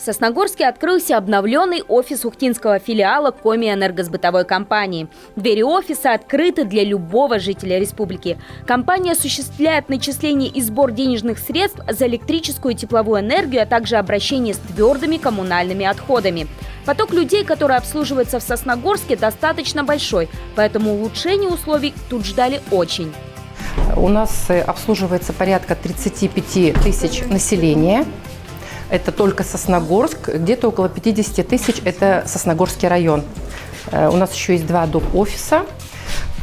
Сосногорске открылся обновленный офис ухтинского филиала Коми энергосбытовой компании. Двери офиса открыты для любого жителя республики. Компания осуществляет начисление и сбор денежных средств за электрическую и тепловую энергию, а также обращение с твердыми коммунальными отходами. Поток людей, которые обслуживаются в Сосногорске, достаточно большой, поэтому улучшение условий тут ждали очень. У нас обслуживается порядка 35 тысяч населения. Это только Сосногорск, где-то около 50 тысяч – это Сосногорский район. У нас еще есть 2 доп. Офиса.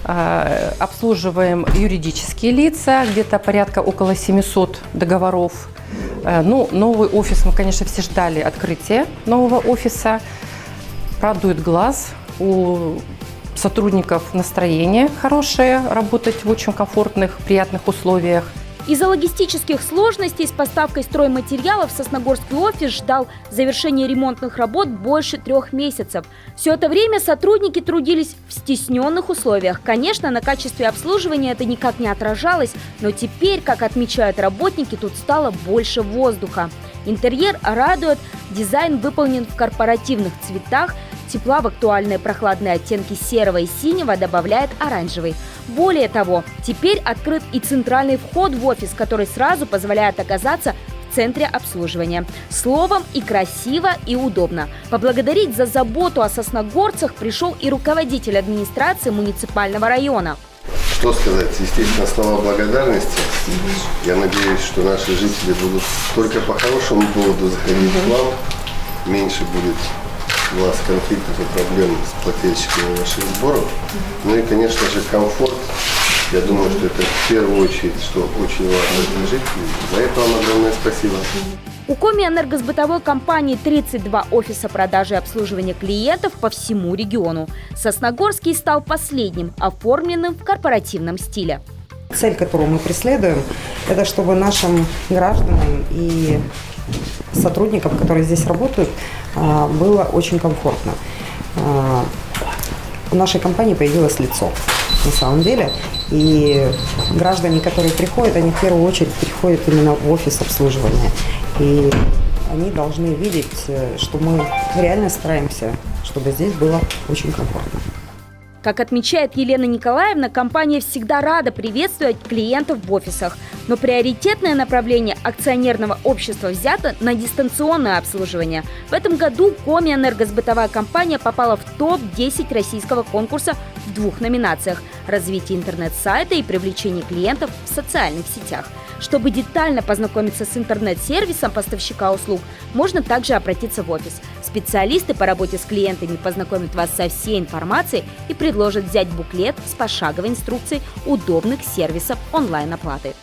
Обслуживаем юридические лица, где-то порядка около 700 договоров. Ну, новый офис, мы, конечно, все ждали открытия нового офиса. Радует глаз, у сотрудников настроение хорошее, работать в очень комфортных, приятных условиях. Из-за логистических сложностей с поставкой стройматериалов Сосногорский офис ждал завершения ремонтных работ больше 3 месяцев. Все это время сотрудники трудились в стесненных условиях. Конечно, на качестве обслуживания это никак не отражалось, но теперь, как отмечают работники, тут стало больше воздуха. Интерьер радует, дизайн выполнен в корпоративных цветах, тепла в актуальные прохладные оттенки серого и синего добавляет оранжевый. Более того, теперь открыт и центральный вход в офис, который сразу позволяет оказаться в центре обслуживания. Словом, и красиво, и удобно. Поблагодарить за заботу о сосногорцах пришел и руководитель администрации муниципального района. Что сказать? Естественно, слова благодарности. Я надеюсь, что наши жители будут только по хорошему поводу заходить к вам. Меньше будет у вас конфликтов и проблем с плательщиками ваших сборов. Ну и, конечно же, комфорт. Я думаю, что это в первую очередь, что очень важно для жителей. За это вам огромное спасибо. У Коми энергосбытовой компании 32 офиса продажи и обслуживания клиентов по всему региону. Сосногорский стал последним, оформленным в корпоративном стиле. Цель, которую мы преследуем, это чтобы нашим гражданам и сотрудникам, которые здесь работают, было очень комфортно. У нашей компании появилось лицо, на самом деле. И граждане, которые приходят, они в первую очередь приходят именно в офис обслуживания. И они должны видеть, что мы реально стараемся, чтобы здесь было очень комфортно. Как отмечает Елена Николаевна, компания всегда рада приветствовать клиентов в офисах. Но приоритетное направление акционерного общества взято на дистанционное обслуживание. В этом году Коми энергосбытовая компания попала в топ-10 российского конкурса в 2 номинациях – развитие интернет-сайта и привлечение клиентов в социальных сетях. Чтобы детально познакомиться с интернет-сервисом поставщика услуг, можно также обратиться в офис. Специалисты по работе с клиентами познакомят вас со всей информацией и предложат взять буклет с пошаговой инструкцией удобных сервисов онлайн-оплаты.